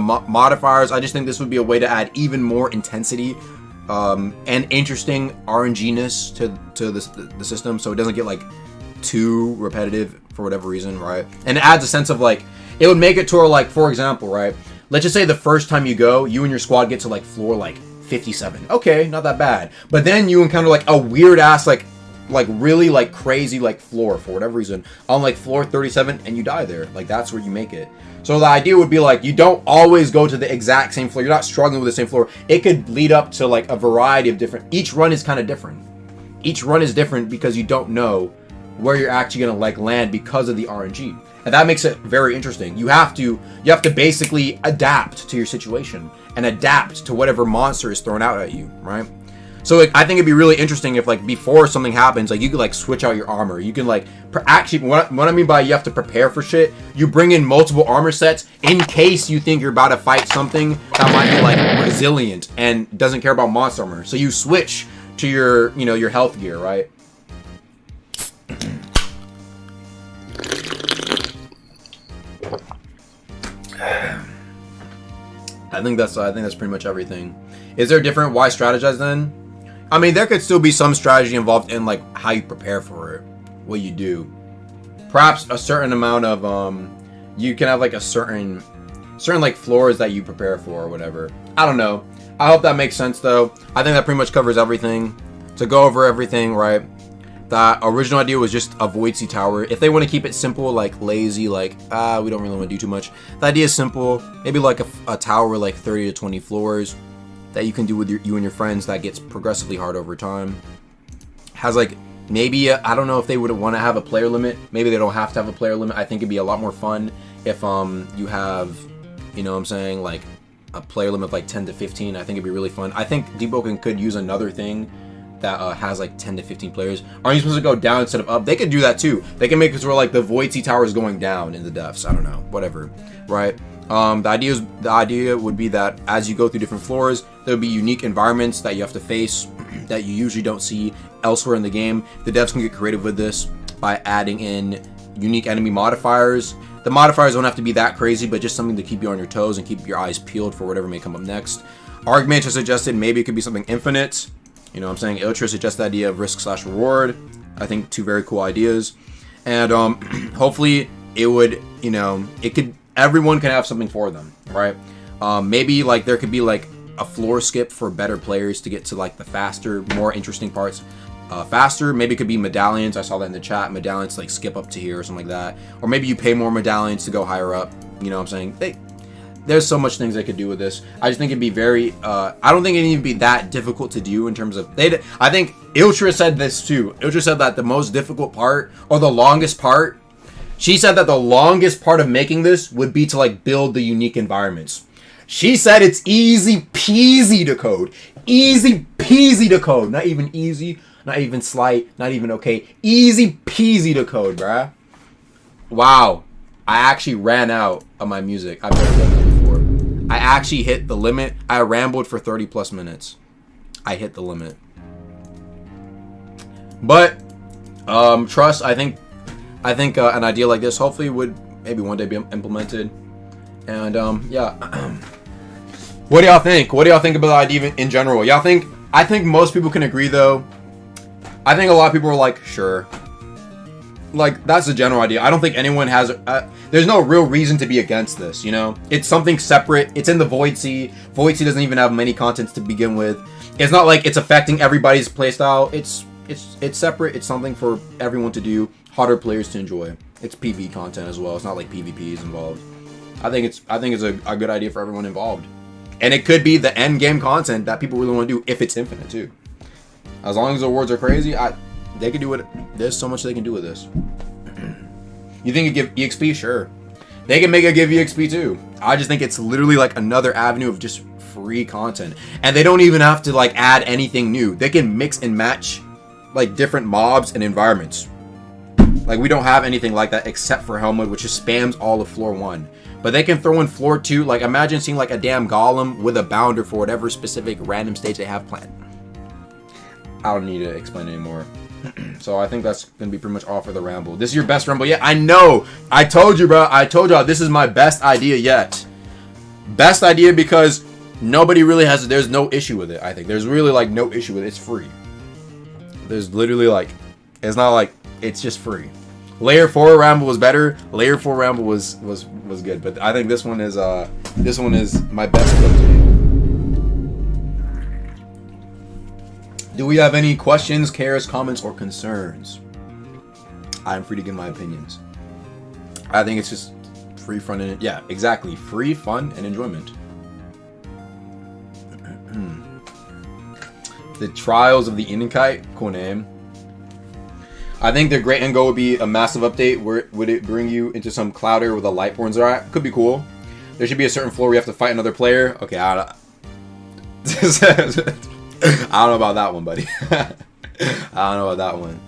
modifiers, I just think this would be a way to add even more intensity and interesting RNG-ness to the system, so it doesn't get like too repetitive for whatever reason, right? And it adds a sense of like, it would make it to where, like, for example, right? Let's just say the first time you go, you and your squad get to like floor like 57. Okay, not that bad. But then you encounter like a weird ass like really like crazy like floor for whatever reason on like floor 37 and you die there. Like that's where you make it. So the idea would be like you don't always go to the exact same floor. You're not struggling with the same floor. It could lead up to like a variety of different. Each run is kind of different. Each run is different because you don't know where you're actually gonna like land because of the RNG. And that makes it very interesting. You have to basically adapt to your situation and adapt to whatever monster is thrown out at you, right? So like, I think it'd be really interesting if like before something happens, like you could like switch out your armor. You can like actually, what I mean by you have to prepare for shit, you bring in multiple armor sets in case you think you're about to fight something that might be like resilient and doesn't care about monster armor. So you switch to your, you know, your health gear, right? I think that's pretty much everything. Is there different why strategize then? I mean, there could still be some strategy involved in like how you prepare for it, what you do. Perhaps a certain amount of you can have like a certain like floors that you prepare for or whatever. I don't know. I hope that makes sense though. I think that pretty much covers everything. To go over everything, right? That original idea was just a Void Sea tower. If they want to keep it simple, like lazy, like, we don't really want to do too much. The idea is simple. Maybe like a tower with like 30 to 20 floors that you can do with you and your friends that gets progressively hard over time. Has like, maybe, I don't know if they would want to have a player limit. Maybe they don't have to have a player limit. I think it'd be a lot more fun if you have, you know what I'm saying, like a player limit of like 10 to 15. I think it'd be really fun. I think Deepwoken could use another thing that has like 10 to 15 players. Aren't you supposed to go down instead of up? They could do that too. They can make it where like the Void Sea tower is going down in the depths. I don't know, whatever, right? The idea would be that as you go through different floors, there would be unique environments that you have to face that you usually don't see elsewhere in the game. The devs can get creative with this by adding in unique enemy modifiers. The modifiers don't have to be that crazy, but just something to keep you on your toes and keep your eyes peeled for whatever may come up next. Argument has suggested maybe it could be something infinite. You know what I'm saying? Iltra suggests the idea of risk/reward. I think two very cool ideas. And hopefully it would, you know, everyone can have something for them, right? Maybe like there could be like a floor skip for better players to get to like the faster, more interesting parts faster. Maybe it could be medallions. I saw that in the chat. Medallions like skip up to here or something like that. Or maybe you pay more medallions to go higher up. You know what I'm saying? There's so much things they could do with this. I just think it'd be very, I don't think it'd even be that difficult to do in terms of, I think Iltra said this too. Iltra said that the most difficult part, or the longest part, she said that the longest part of making this would be to like build the unique environments. She said it's easy peasy to code. Easy peasy to code. Not even easy, not even slight, not even okay. Easy peasy to code, bruh. Wow. I actually ran out of my music. I've never done that before. I actually hit the limit. I rambled for 30 plus minutes. I hit the limit. But trust, I think an idea like this hopefully would maybe one day be implemented. And yeah. What do y'all think? What do y'all think about the idea in general? Y'all think? I think most people can agree though. I think a lot of people are like, sure. Like, that's the general idea. I don't think anyone has... there's no real reason to be against this, you know? It's something separate. It's in the Void Sea. Void Sea doesn't even have many contents to begin with. It's not like it's affecting everybody's playstyle. It's separate. It's something for everyone to do. Harder players to enjoy. It's PvE content as well. It's not like PvP is involved. I think it's a good idea for everyone involved. And it could be the end game content that people really want to do if it's infinite, too. As long as the rewards are crazy, they can do it. There's so much they can do with this. You think it give EXP? Sure. They can make it give EXP too. I just think it's literally like another avenue of just free content. And they don't even have to like add anything new. They can mix and match like different mobs and environments. Like we don't have anything like that except for Helmwood, which just spams all of floor 1. But they can throw in floor 2. Like imagine seeing like a damn golem with a bounder for whatever specific random stage they have planned. I don't need to explain anymore. So I think that's gonna be pretty much all for the ramble. This is your best ramble yet? I know. I told you, bro. I told y'all this is my best idea yet. Best idea because nobody really has, there's no issue with it, I think. There's really, like, no issue with it. It's free. There's literally, like, it's not like, it's just free. Layer 4 Ramble was better. Layer 4 Ramble was good. But I think this one is my best go-to. Do we have any questions, cares, comments, or concerns? I'm free to give my opinions. I think it's just free fun and yeah, exactly. Free fun and enjoyment. The Trials of the Inkite, cool name. I think the great end goal would be a massive update. Where would it bring you into some cloud area where the light porns are at? Could be cool. There should be a certain floor where you have to fight another player. Okay, I don't know about that one, buddy. I don't know about that one.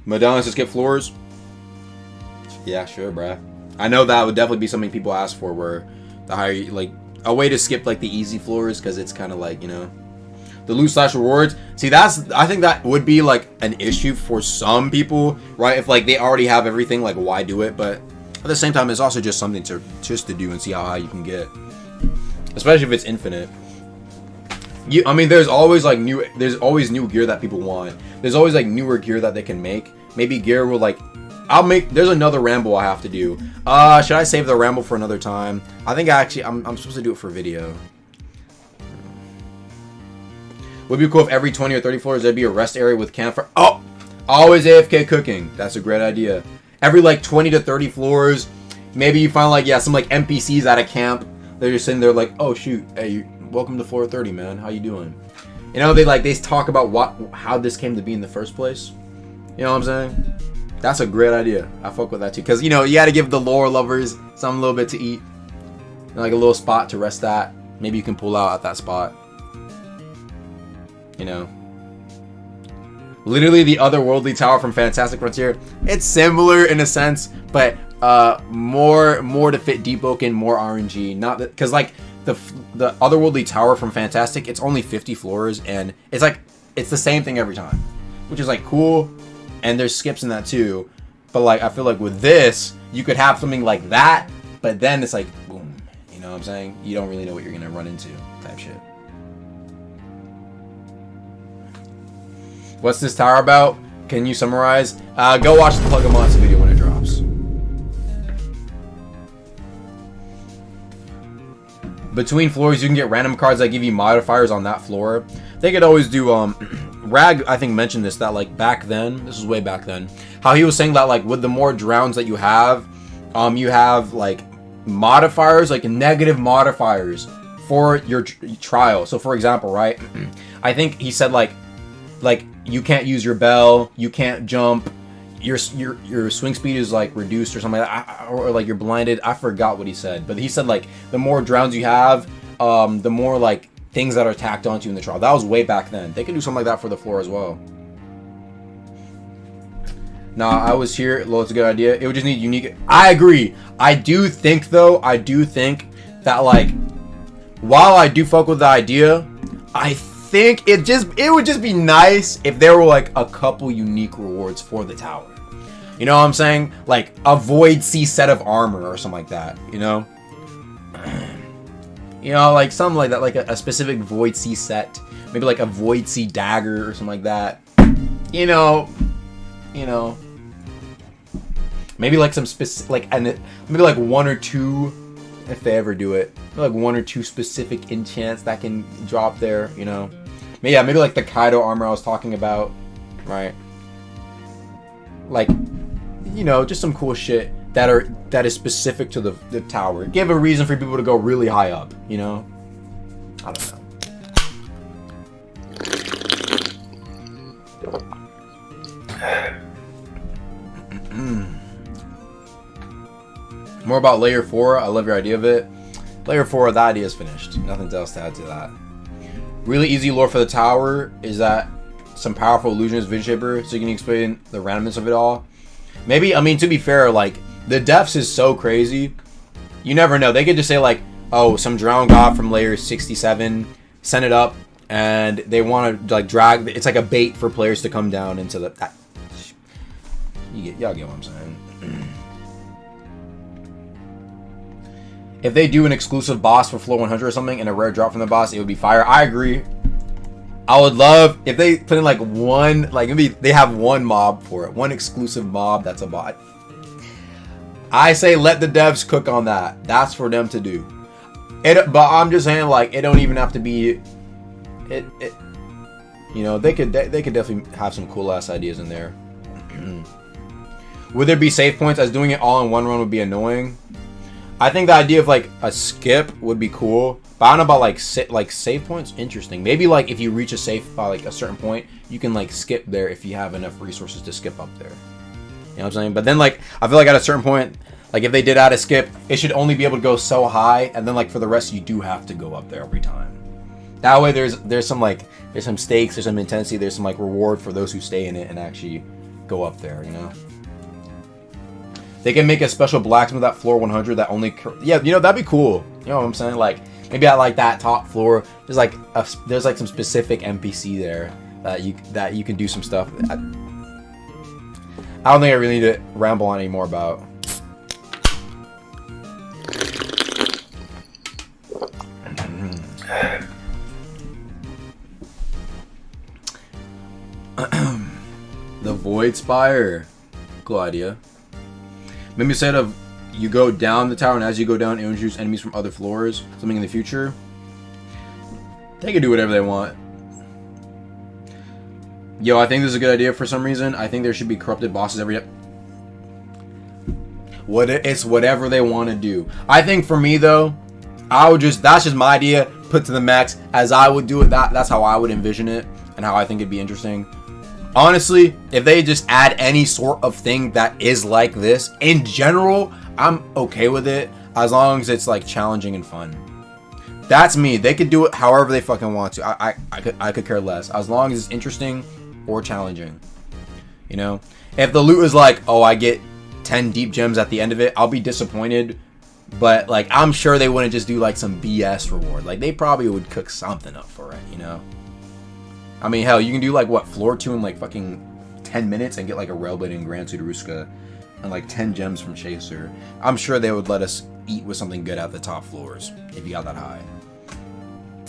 Madonna to skip floors. Yeah, sure, bruh. I know that would definitely be something people ask for, where the higher, like, a way to skip, like, the easy floors, because it's kind of like, you know, the loot / rewards. See, I think that would be, like, an issue for some people, right? If, like, they already have everything, like, why do it? But at the same time, it's also just something to do and see how high you can get, especially if it's infinite. I mean, there's always new gear that people want. There's always, like, newer gear that they can make. Maybe gear will, like, there's another ramble I have to do. Should I save the ramble for another time? I think I'm supposed to do it for video. Would be cool if every 20 or 30 floors there'd be a rest area with campfire. Oh, always AFK cooking. That's a great idea. Every, like, 20 to 30 floors, maybe you find, like, yeah, some, like, NPCs at a camp. They're just sitting there like, oh shoot, hey, welcome to floor 30, man. How you doing? You know, they talk about how this came to be in the first place. You know what I'm saying? That's a great idea. I fuck with that too. Because, you know, you got to give the lore lovers something a little bit to eat. Like a little spot to rest at. Maybe you can pull out at that spot. You know. Literally the otherworldly tower from Fantastic Frontier. It's similar in a sense, but more to fit Deepwoken, more RNG. Not that, because, like, the otherworldly tower from Fantastic, it's only 50 floors, and it's like, it's the same thing every time. Which is, like, cool. And there's skips in that too, but, like, I feel like with this, you could have something like that, but then it's like, boom, you know what I'm saying? You don't really know what you're gonna run into, type shit. What's this tower about? Can you summarize? Go watch the agamatsu video when it drops. Between floors, you can get random cards that give you modifiers on that floor. They could always do, Rag, I think, mentioned this, that, like, back then, this was way back then, how he was saying that, like, with the more drowns that you have, like, modifiers, like, negative modifiers for your trial. So, for example, right, I think he said, like, you can't use your bell, you can't jump, your swing speed is, like, reduced or something like that, or like, you're blinded. I forgot what he said, but he said, like, the more drowns you have, the more, like, things that are tacked onto you in the trial. That was way back then. They can do something like that for the floor as well. Nah, I was here. Well, it's a good idea. It would just need unique. I agree. I do think that, like, while I do fuck with the idea, I think it would just be nice if there were, like, a couple unique rewards for the tower. You know what I'm saying? Like a Void C set of armor or something like that, you know? You know, like something like that, like a specific Void C set. Maybe like a Void C dagger or something like that. You know. Maybe like some specific, like, and maybe like one or two, if they ever do it, like one or two specific enchants that can drop there, you know? Maybe, yeah, maybe like the Kaido armor I was talking about, right? Like, you know, just some cool shit that is specific to the tower. Give a reason for people to go really high up, you know? I don't know. More about layer 4. I love your idea of it. Layer 4, the idea is finished. Nothing else to add to that. Really easy lore for the tower is that some powerful illusionist vision shaper, so you can explain the randomness of it all. Maybe, I mean, to be fair, like, the depths is so crazy. You never know. They could just say, like, oh, some drowned god from layer 67 sent it up, and they want to, like, drag. It's like a bait for players to come down into the. Y'all get what I'm saying. If they do an exclusive boss for floor 100 or something and a rare drop from the boss, it would be fire. I agree. I would love if they put in like one, like maybe they have one mob for it, one exclusive mob that's a bot. I say let the devs cook on that. That's for them to do. But I'm just saying, like, it don't even have to be. It you know, they could definitely have some cool ass ideas in there. Would there be save points, as doing it all in one run would be annoying? I think the idea of like a skip would be cool, but I don't know about like save points. Interesting. Maybe like if you reach a safe by like a certain point, you can like skip there if you have enough resources to skip up there. You know what I'm saying? But then like I feel like at a certain point, like if they did add a skip, it should only be able to go so high, and then like for the rest you do have to go up there every time. That way there's some stakes, there's some intensity, there's some like reward for those who stay in it and actually go up there, you know? They can make a special blacksmith at floor 100 that only... Yeah, you know, that'd be cool. You know what I'm saying? Like, maybe at like that top floor, there's like some specific NPC there that you can do some stuff. I don't think I really need to ramble on anymore about. The Void Spire. Cool idea. Maybe instead of you go down the tower and as you go down, it introduces enemies from other floors. Something in the future. They can do whatever they want. Yo, I think this is a good idea for some reason. I think there should be corrupted bosses every day. It's whatever they want to do. I think for me though, that's just my idea, put to the max as I would do it. That's how I would envision it and how I think it'd be interesting. Honestly, if they just add any sort of thing that is like this, in general, I'm okay with it as long as it's like challenging and fun. That's me. They could do it however they fucking want to. I could care less as long as it's interesting or challenging. You know, if the loot is like, oh, I get 10 deep gems at the end of it, I'll be disappointed. But like, I'm sure they wouldn't just do like some BS reward. Like, they probably would cook something up for it, you know. I mean, hell, you can do like what, floor 2 in like fucking 10 minutes and get like a Railblade and Grand Sudaruska and like 10 gems from Chaser. I'm sure they would let us eat with something good at the top floors if you got that high.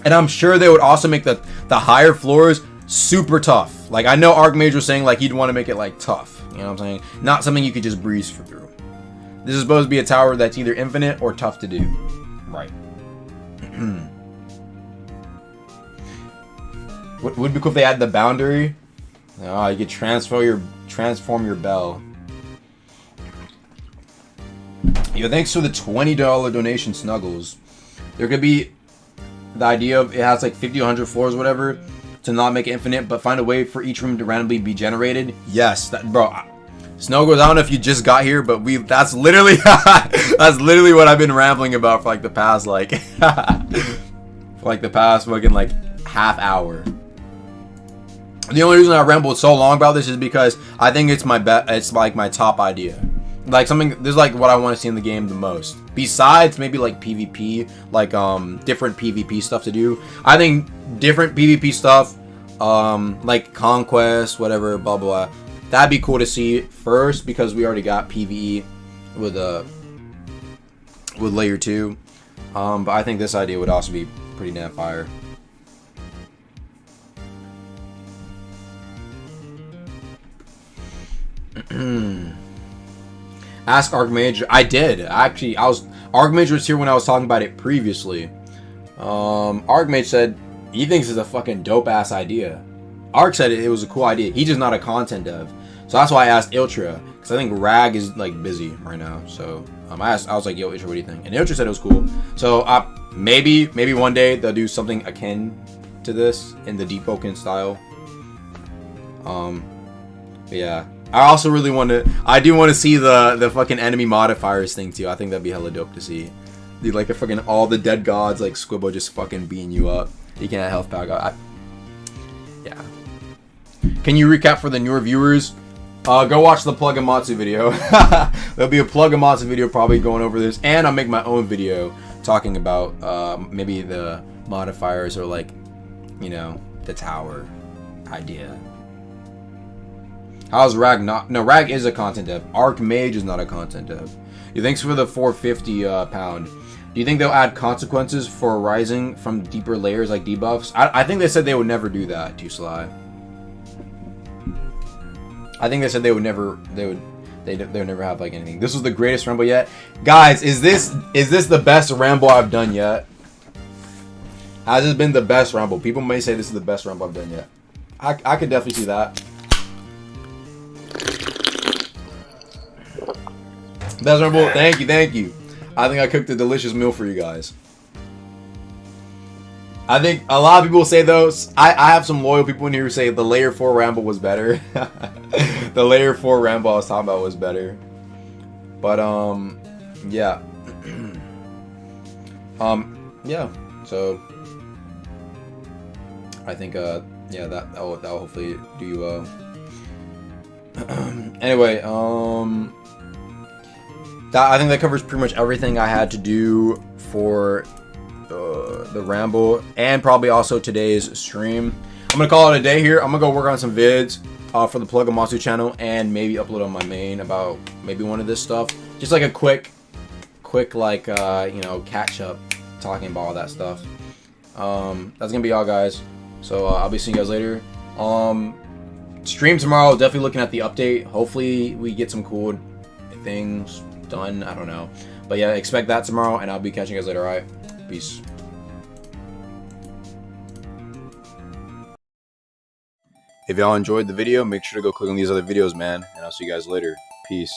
And I'm sure they would also make the higher floors super tough. Like, I know Archmage was saying like he'd want to make it like tough. You know what I'm saying? Not something you could just breeze through. This is supposed to be a tower that's either infinite or tough to do. Right. Would be cool if they had the boundary. Oh, you could transform your bell. Yo, thanks for the $20 donation, Snuggles. There could be the idea of it has like 50 or 100 floors or whatever to not make it infinite, but find a way for each room to randomly be generated. Yes, bro. Snuggles, I don't know if you just got here, but that's literally what I've been rambling about for like the past fucking like half hour. The only reason I rambled so long about this is because I think it's like my top idea. Like something, this is like what I want to see in the game the most. Besides maybe like PvP, like different PvP stuff to do. I think different PvP stuff, like Conquest, whatever, blah blah. That'd be cool to see first because we already got PvE with layer 2. But I think this idea would also be pretty damn fire. Ask Archmage. I did actually. Archmage was here when I was talking about it previously. Archmage said he thinks it's a fucking dope ass idea. Arch said it was a cool idea. He's just not a content dev, so that's why I asked Iltra, because I think Rag is like busy right now. So I was like, yo, Iltra, what do you think? And Iltra said it was cool. So maybe one day they'll do something akin to this in the Deepwoken style. But yeah. I also really want to see the fucking enemy modifiers thing too. I think that'd be hella dope to see. Dude, like fucking all the dead gods like Squibbo just fucking beating you up. You can't health pack. Yeah. Can you recap for the newer viewers? Go watch the Plug Amatsu video. There'll be a Plug Amatsu video probably going over this, and I'll make my own video talking about maybe the modifiers or like, you know, the tower idea. How's Rag not? No, Rag is a content dev. Archmage is not a content dev. Thanks for the 450 pound. Do you think they'll add consequences for rising from deeper layers like debuffs? I think they said they would never do that, Too Sly. I think they said they would never have like anything. This was the greatest ramble yet. Guys, is this the best ramble I've done yet? Has this been the best ramble? People may say this is the best ramble I've done yet. I could definitely see that. Best ramble, thank you. I think I cooked a delicious meal for you guys. I think a lot of people say those. I have some loyal people in here who say the layer 4 ramble was better. The layer 4 ramble I was talking about was better. But yeah. Yeah. So I think yeah, that'll hopefully do you well. Anyway, I think that covers pretty much everything I had to do for the ramble, and probably also today's stream. I'm gonna call it a day here. I'm gonna go work on some vids for the agamatsu channel, and maybe upload on my main about maybe one of this stuff. Just like a quick like you know, catch up, talking about all that stuff. That's gonna be all, guys. So I'll be seeing you guys later. Stream tomorrow. Definitely looking at the update. Hopefully we get some cool things done. I don't know, but yeah, expect that tomorrow, and I'll be catching you guys later. All right, peace. If y'all enjoyed the video, make sure to go click on these other videos, man, and I'll see you guys later. Peace.